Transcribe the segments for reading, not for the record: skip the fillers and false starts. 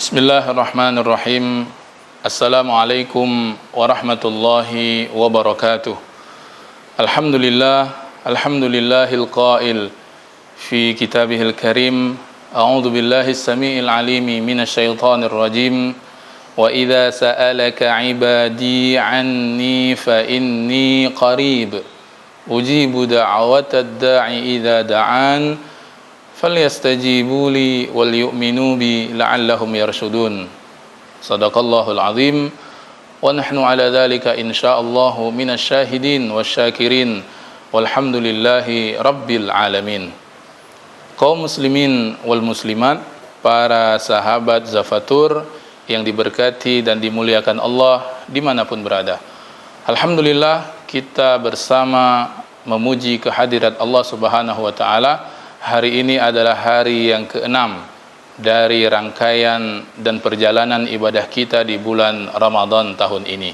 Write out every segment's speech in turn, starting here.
Bismillahirrahmanirrahim. Assalamualaikum warahmatullahi wabarakatuh. Alhamdulillahil qail fi kitabihil karim. A'udzu billahi samiil alimi minasy syaithanir rajim. Wa idza sa'alaka 'ibadi 'anni fa inni qarib. Ujibu da'watad da'i idza da'an. فَلْيَسْتَجِيبُوا لِي وَلْيُؤْمِنُوا بِي لَعَلَّهُمْ يَرْشُدُونَ. Sadaqallahul azim. Wa nahnu ala dzalika insyaallah minasyahidin wasyakirin. Walhamdulillahi rabbil alamin. Kaum muslimin wal muslimat, para sahabat Zafatur yang diberkati dan dimuliakan Allah dimanapun berada. Alhamdulillah, kita bersama memuji kehadirat Allah Subhanahu wa taala. Hari ini adalah hari yang ke-6 dari rangkaian dan perjalanan ibadah kita di bulan Ramadan tahun ini.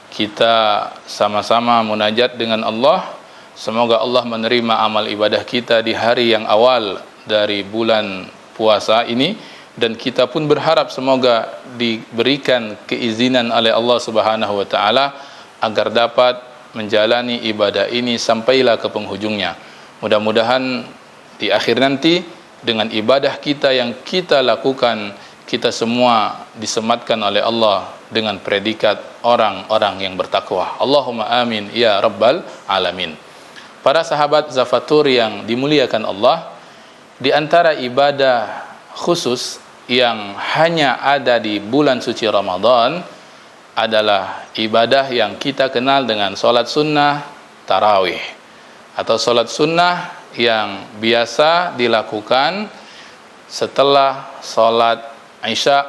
Kita sama-sama munajat dengan Allah. Semoga Allah menerima amal ibadah kita di hari yang awal dari bulan puasa ini, dan kita pun berharap semoga diberikan keizinan oleh Allah Subhanahu wa taala agar dapat menjalani ibadah ini sampailah ke penghujungnya. Mudah-mudahan di akhir nanti dengan ibadah kita yang kita lakukan, kita semua disematkan oleh Allah dengan predikat orang-orang yang bertakwa. Allahumma amin ya rabbal alamin. Para sahabat Zafatur yang dimuliakan Allah, di antara ibadah khusus yang hanya ada di bulan suci Ramadan adalah ibadah yang kita kenal dengan salat sunnah tarawih, atau salat sunnah yang biasa dilakukan setelah sholat Isya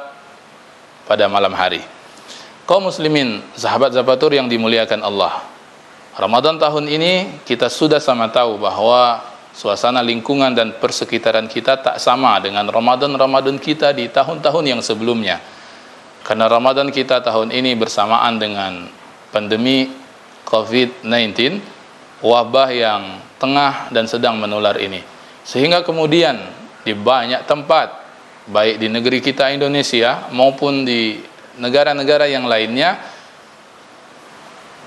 pada malam hari. Kaum muslimin, sahabat Zafatur yang dimuliakan Allah, Ramadan tahun ini kita sudah sama tahu bahwa suasana lingkungan dan persekitaran kita tak sama dengan Ramadan kita di tahun-tahun yang sebelumnya. Karena Ramadan kita tahun ini bersamaan dengan pandemi COVID-19, wabah yang tengah dan sedang menular ini, sehingga kemudian di banyak tempat, baik di negeri kita Indonesia maupun di negara-negara yang lainnya,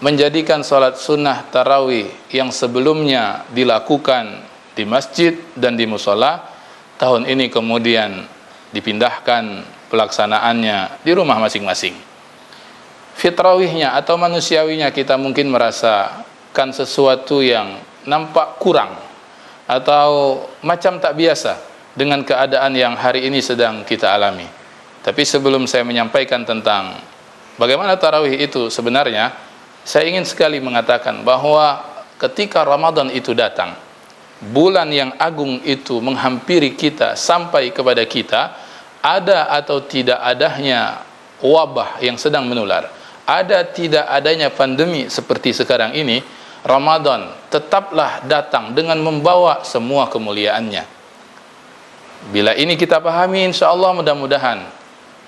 menjadikan salat sunnah tarawih yang sebelumnya dilakukan di masjid dan di mushola, tahun ini kemudian dipindahkan pelaksanaannya di rumah masing-masing. Fitrawihnya atau manusiawinya kita mungkin merasakan sesuatu yang nampak kurang atau macam tak biasa dengan keadaan yang hari ini sedang kita alami. Tapi sebelum saya menyampaikan tentang bagaimana tarawih itu sebenarnya, saya ingin sekali mengatakan bahwa ketika Ramadan itu datang, bulan yang agung itu menghampiri kita, sampai kepada kita, ada atau tidak adanya wabah yang sedang menular, ada tidak adanya pandemi seperti sekarang ini, Ramadan tetaplah datang dengan membawa semua kemuliaannya. Bila ini kita pahami, insya Allah mudah-mudahan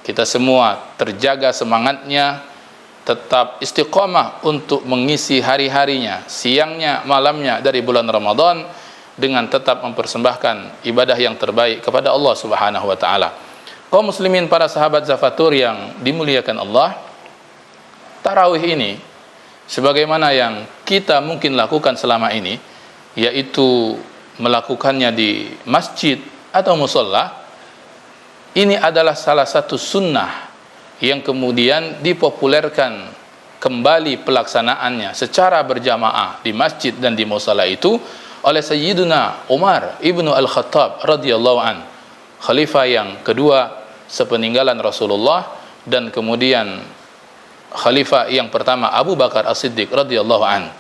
kita semua terjaga semangatnya, tetap istiqamah untuk mengisi hari-harinya, siangnya, malamnya dari bulan Ramadan, dengan tetap mempersembahkan ibadah yang terbaik kepada Allah Subhanahu wa taala. Kaum muslimin, para sahabat Zafatur yang dimuliakan Allah, tarawih ini sebagaimana yang kita mungkin lakukan selama ini, yaitu melakukannya di masjid atau mushola, ini adalah salah satu sunnah yang kemudian dipopulerkan kembali pelaksanaannya secara berjamaah di masjid dan di mushola itu oleh Sayyiduna Umar ibnu Al-Khattab radhiyallahu an, khalifah yang kedua sepeninggalan Rasulullah, dan kemudian khalifah yang pertama Abu Bakar As-Siddiq radhiyallahu an.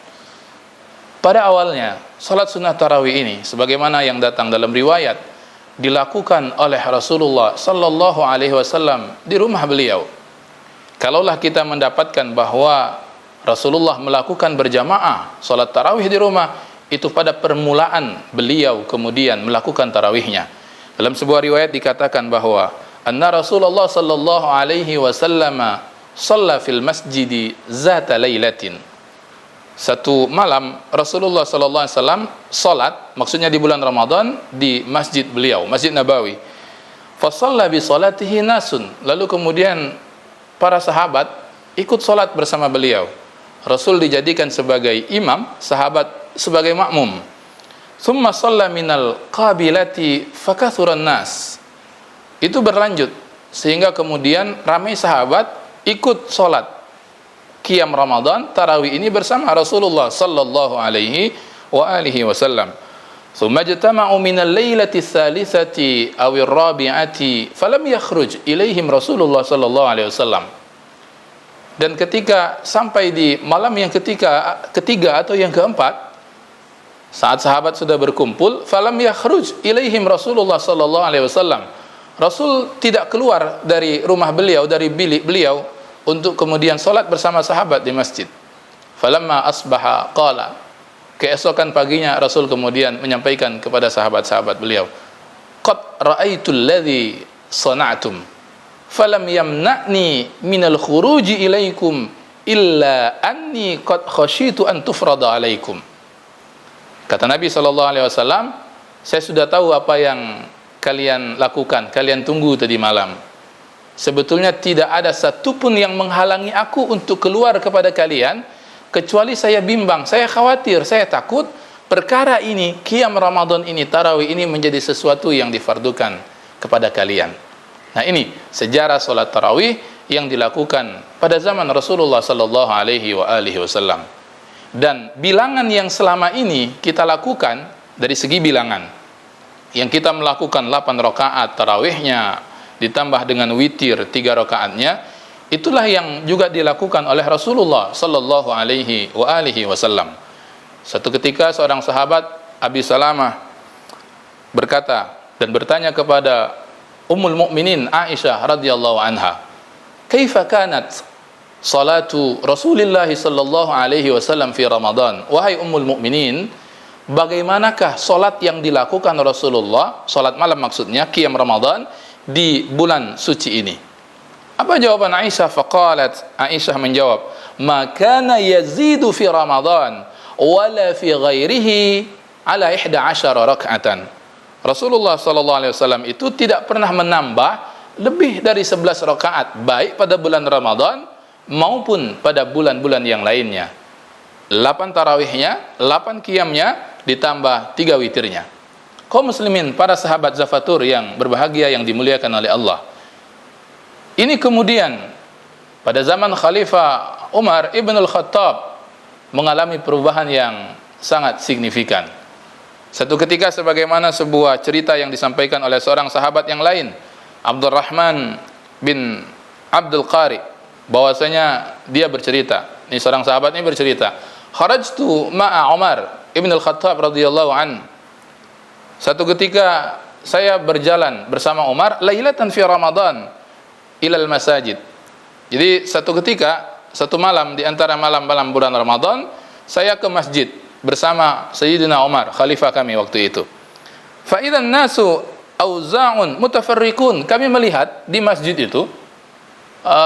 Pada awalnya salat sunnah tarawih ini sebagaimana yang datang dalam riwayat dilakukan oleh Rasulullah sallallahu alaihi wasallam di rumah beliau. Kalaulah kita mendapatkan bahwa Rasulullah melakukan berjamaah salat tarawih di rumah, itu pada permulaan beliau kemudian melakukan tarawihnya. Dalam sebuah riwayat dikatakan bahwa anna Rasulullah sallallahu alaihi wasallam shalla fil masjidi zata lailatin. Satu malam Rasulullah sallallahu alaihi wasallam salat, maksudnya di bulan Ramadan, di masjid beliau, Masjid Nabawi. Fa shalla bi salatihi nasun. Lalu kemudian para sahabat ikut salat bersama beliau. Rasul dijadikan sebagai imam, sahabat sebagai makmum. Tsumma shalla minal qabilati fakathuran nas. Itu berlanjut sehingga kemudian ramai sahabat ikut salat qiyam Ramadan tarawih ini bersama Rasulullah sallallahu alaihi wa alihi wasallam. Tsumma jatama'u minal lailati tsalitsati aw ar-rabi'ati falam yakhruj ilaihim Rasulullah sallallahu alaihi wasallam. Dan ketika sampai di malam yang ketiga atau yang keempat, saat sahabat sudah berkumpul, falam yakhruj ilaihim Rasulullah sallallahu alaihi wasallam. Rasul tidak keluar dari rumah beliau, dari bilik beliau untuk kemudian salat bersama sahabat di masjid. Falamma asbaha qala. Keesokan paginya Rasul kemudian menyampaikan kepada sahabat-sahabat beliau, qad ra'aitul ladzi sana'tum falam yamna'ni minal khuruji ilaikum illa anni qad khashitu an tufrada alaikum. Kata Nabi SAW, saya sudah tahu apa yang kalian lakukan, kalian tunggu tadi malam. Sebetulnya tidak ada satupun yang menghalangi aku untuk keluar kepada kalian, kecuali saya bimbang, saya khawatir, saya takut perkara ini, qiyam Ramadan ini, tarawih ini menjadi sesuatu yang difardukan kepada kalian. Nah ini sejarah salat tarawih yang dilakukan pada zaman Rasulullah SAW. Dan bilangan yang selama ini kita lakukan dari segi bilangan, yang kita melakukan 8 rakaat tarawihnya ditambah dengan witir 3 rakaatnya, itulah yang juga dilakukan oleh Rasulullah sallallahu alaihi wasallam. Satu ketika seorang sahabat Abi Salamah berkata dan bertanya kepada Ummul Mukminin Aisyah radhiyallahu anha, "Kaifa kanat salatu Rasulullah sallallahu alaihi wasallam fi Ramadan?" Wahai Ummul Mukminin, bagaimanakah salat yang dilakukan Rasulullah, salat malam maksudnya, qiyam Ramadan di bulan suci ini? Apa jawaban Aisyah? Faqalat, Aisyah menjawab, "Ma kana yazidu fi Ramadan wala fi ghairihi ala 11 rak'atan." Rasulullah sallallahu alaihi wasallam itu tidak pernah menambah lebih dari 11 rakaat baik pada bulan Ramadan maupun pada bulan-bulan yang lainnya. 8 tarawihnya, 8 qiyamnya, ditambah 3 witirnya. Kaum muslimin, para sahabat Zafatur yang berbahagia, yang dimuliakan oleh Allah. Ini kemudian pada zaman Khalifah Umar ibn al-Khattab mengalami perubahan yang sangat signifikan. Satu ketika, sebagaimana sebuah cerita yang disampaikan oleh seorang sahabat yang lain, Abdurrahman bin Abdul Qari, bahwasanya dia bercerita, ini seorang sahabat ini bercerita, kharajtu ma'a Umar ibn al-Khattab radhiyallahu an. Satu ketika saya berjalan bersama Umar lailatan fi Ramadan ilal masajid. Jadi satu ketika, satu malam di antara malam-malam bulan Ramadan, saya ke masjid bersama Sayyidina Umar, khalifah kami waktu itu. Fa idzan nasu auza'un mutafarriqun. Kami melihat di masjid itu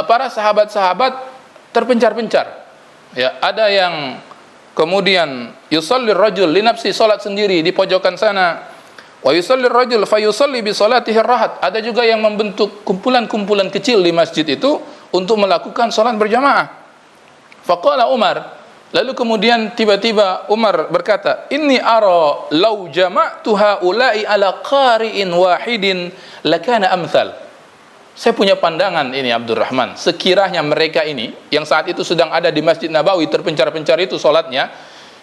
para sahabat-sahabat terpencar-pencar. Ya, ada yang kemudian yusallir rajul li nafsi, salat sendiri di pojokan sana. Wa yusallir rajul fa yusalli bi salatihi rahat. Ada juga yang membentuk kumpulan-kumpulan kecil di masjid itu untuk melakukan salat berjamaah. Faqala Umar, lalu kemudian tiba-tiba Umar berkata, "Inni ara law jama'tu haula'i ala qari'in wahidin lakana amthal." Saya punya pandangan ini Abdurrahman, sekiranya mereka ini yang saat itu sedang ada di Masjid Nabawi terpencar-pencar itu salatnya,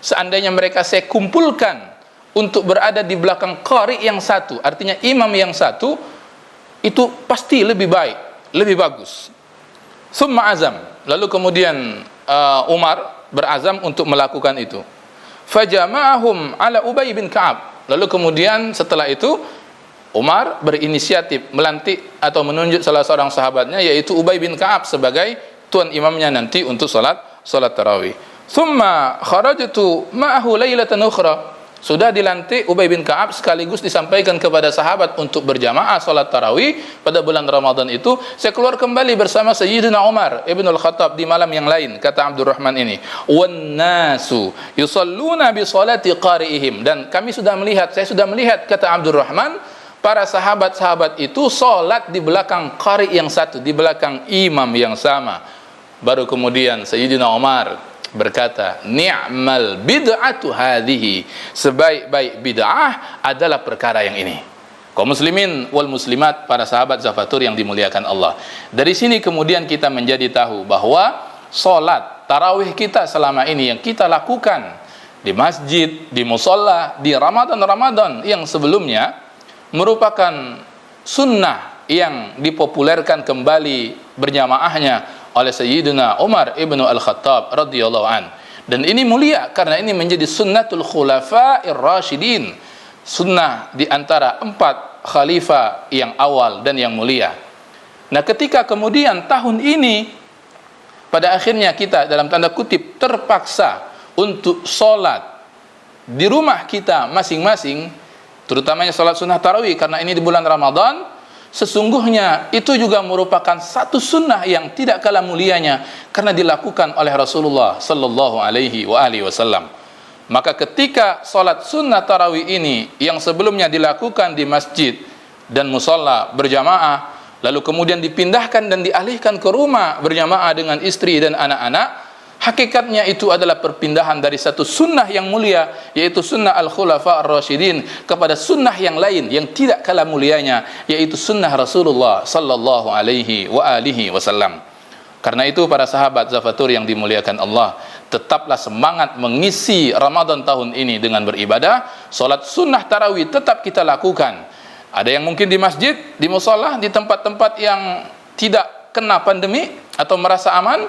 seandainya mereka saya kumpulkan untuk berada di belakang qari yang satu, artinya imam yang satu, itu pasti lebih baik, lebih bagus. Summa azam, lalu kemudian Umar berazam untuk melakukan itu. Fajama'ahum ala Ubay bin Ka'ab. Lalu kemudian setelah itu Umar berinisiatif melantik atau menunjuk salah seorang sahabatnya, yaitu Ubay bin Ka'ab sebagai tuan imamnya nanti untuk salat tarawih. Thumma kharajtu ma'ahu lailatan ukhra. Sudah dilantik Ubay bin Ka'ab, sekaligus disampaikan kepada sahabat untuk berjamaah salat tarawih pada bulan Ramadan itu. Saya keluar kembali bersama Sayyidina Umar ibn al-Khattab di malam yang lain, kata Abdurrahman ini. Wan nasu yusalluna bi salati qari'ihim. Dan kami sudah melihat, saya sudah melihat, kata Abdurrahman, para sahabat-sahabat itu sholat di belakang qari yang satu, di belakang imam yang sama. Baru kemudian Sayyidina Umar berkata, ni'mal bid'atu hadhihi, sebaik-baik bid'ah adalah perkara yang ini. Kaum muslimin wal muslimat, para sahabat Zafatur yang dimuliakan Allah. Dari sini kemudian kita menjadi tahu bahwa sholat tarawih kita selama ini yang kita lakukan di masjid, di musalla, di Ramadan yang sebelumnya merupakan sunnah yang dipopulerkan kembali berjamaahnya oleh Sayyidina Umar ibnu Al-Khattab radhiyallahu an. Dan ini mulia karena ini menjadi sunnatul khulafa'ir rasyidin, sunnah di antara 4 khalifah yang awal dan yang mulia. Nah, ketika kemudian tahun ini pada akhirnya kita dalam tanda kutip terpaksa untuk sholat di rumah kita masing-masing, terutamanya sholat sunnah tarawih karena ini di bulan Ramadan, sesungguhnya itu juga merupakan satu sunnah yang tidak kalah mulianya karena dilakukan oleh Rasulullah sallallahu alaihi wasallam. Maka ketika sholat sunnah tarawih ini yang sebelumnya dilakukan di masjid dan musalla berjamaah, lalu kemudian dipindahkan dan dialihkan ke rumah berjamaah dengan istri dan anak-anak, hakikatnya itu adalah perpindahan dari satu sunnah yang mulia, yaitu sunnah al-khulafa ar-rasyidin, kepada sunnah yang lain yang tidak kalah mulianya, yaitu sunnah Rasulullah sallallahu alaihi wasallam. Karena itu para sahabat Zafatur yang dimuliakan Allah, tetaplah semangat mengisi Ramadan tahun ini dengan beribadah. Salat sunnah tarawih tetap kita lakukan. Ada yang mungkin di masjid, di musalla, di tempat-tempat yang tidak kena pandemi atau merasa aman,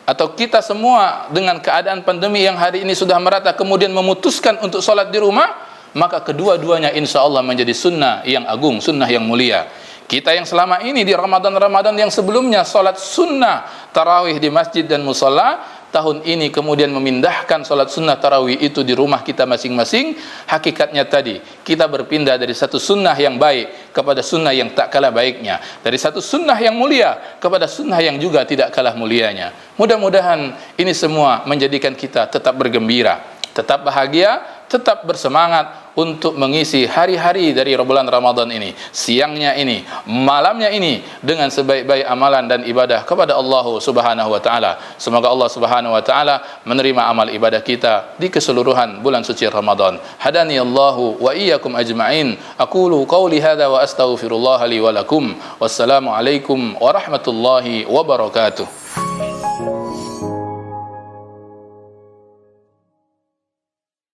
atau kita semua dengan keadaan pandemi yang hari ini sudah merata kemudian memutuskan untuk salat di rumah, maka kedua-duanya insya Allah menjadi sunnah yang agung, sunnah yang mulia. Kita yang selama ini di Ramadan yang sebelumnya salat sunnah tarawih di masjid dan musalla, tahun ini kemudian memindahkan salat sunnah tarawih itu di rumah kita masing-masing. Hakikatnya tadi kita berpindah dari satu sunnah yang baik kepada sunnah yang tak kalah baiknya, dari satu sunnah yang mulia kepada sunnah yang juga tidak kalah mulianya. Mudah-mudahan ini semua menjadikan kita tetap bergembira, tetap bahagia, tetap bersemangat untuk mengisi hari-hari dari bulan Ramadan ini, siangnya ini, malamnya ini dengan sebaik-baik amalan dan ibadah kepada Allah Subhanahu wa taala. Semoga Allah Subhanahu wa taala menerima amal ibadah kita di keseluruhan bulan suci Ramadan. Hadani Allahu wa iyyakum ajma'in. Aqulu qawli hadza wa astaghfirullah li wa lakum. Wassalamu alaikum warahmatullahi wabarakatuh.